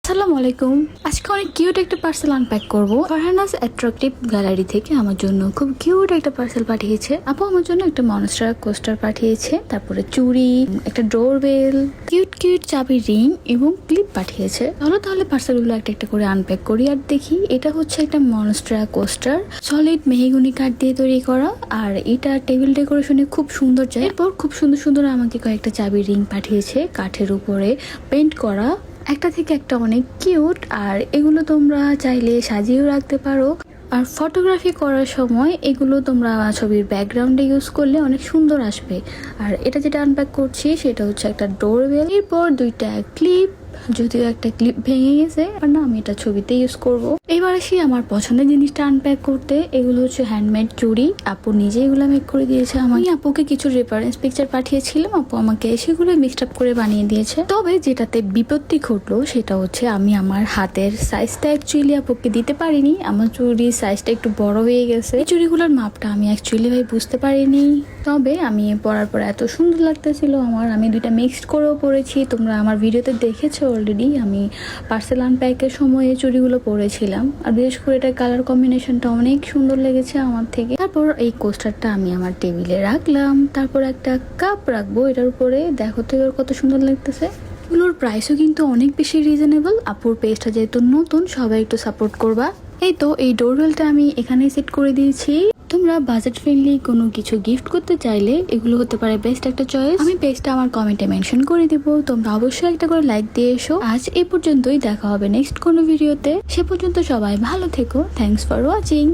আসসালামু আলাইকুম। আজকে অনেক কিউট একটা পার্সেল আনপ্যাক করব। ফারহানাস অ্যাট্রাকটিভ গ্যালারি থেকে আমার জন্য খুব কিউট একটা পার্সেল পাঠিয়েছে। আপু আমার জন্য একটা মনস্টার কোস্টার পাঠিয়েছে, তারপরে চুড়ি, একটা ডোরবেল, কিউট কিউট চাবি রিং এবং ক্লিপ পাঠিয়েছে। চলো তাহলে পার্সেলগুলো একটা একটা করে আনপ্যাক করি আর দেখি। এটা হচ্ছে একটা মনস্টার কোস্টার, সলিড মেহগনি কাঠ দিয়ে তৈরি করা, আর এটা টেবিল ডেকোরেশনে খুব সুন্দর যায়। এরপর খুব সুন্দর সুন্দর আমাকে কয়েকটা চাবি রিং পাঠিয়েছে, কাঠের উপরে পেন্ট করা, একটা থেকে একটা অনেক কিউট। আর এগুলো তোমরা চাইলে সাজিয়েও রাখতে পারো। আর ফটোগ্রাফি করার সময় এগুলো তোমরা ছবির ব্যাকগ্রাউন্ডে ইউজ করলে অনেক সুন্দর আসবে। আর এটা যেটা আনপ্যাক করছি সেটা হচ্ছে একটা ডোরবেল, এরপর দুইটা ক্লিপ, যদিও একটা ক্লিপ ভেঙে গেছে, আর না আমি এটা ছবিতে ইউজ করব। এবার আসি আমার পছন্দের জিনিসটা আনপ্যাক করতে। এগুলো হচ্ছে হ্যান্ডমেড চুড়ি, আপু নিজে এগুলো মেক করে দিয়েছে। আমি আপুকে কিছু রেফারেন্স পিকচার পাঠিয়েছিলাম, আপু আমাকে সেগুলো মিক্সড আপ করে বানিয়ে দিয়েছে। তবে যেটাতে বিপত্তি ঘটলো সেটা হচ্ছে আমি আমার হাতের সাইজটা অ্যাকচুয়ালি আপুকে দিতে পারিনি। আমার চুড়ির সাইজটা একটু বড় হয়ে গেছে। এই চুড়িগুলোর মাপটা আমি অ্যাকচুয়ালি বুঝতে পারিনি। তবে আমি পরার পর এত সুন্দর লাগতেছিল আমার, আমি দুইটা মিক্সড করেও পরেছি। তোমরা আমার ভিডিওতে দেখেছো অলরেডি, আমি পার্সেল আনপ্যাকের সময় এই চুড়িগুলো পরেছিলাম। আর বিশেষ করে এটা কালার কম্বিনেশনটা অনেক সুন্দর লেগেছে আমার থেকে। তারপর এই কোস্টারটা আমি আমার টেবিলে রাখলাম, তারপর একটা কাপ রাখবো এটার উপরে। দেখো তো এবার কত সুন্দর লাগতেছে। এগুলোর প্রাইসও কিন্তু অনেক বেশি রিজনেবল। আপুর পেজটা যেহেতু নতুন, সবাই একটু সাপোর্ট করবা। এই তো এই ডোরবেলটা আমি এখানেই সেট করে দিয়েছি। তোমরা বাজেট ফ্রেন্ডলি কোনো কিছু গিফট করতে চাইলে এগুলো হতে পারে বেস্ট একটা চয়েস। আমি পেজটা আমার কমেন্টে মেনশন করে দিব, তোমরা অবশ্যই একটা করে লাইক দিয়ে এসো। আজ এই পর্যন্তই, দেখা হবে নেক্সট কোনো ভিডিওতে। সে পর্যন্ত সবাই ভালো থেকো। Thanks for watching.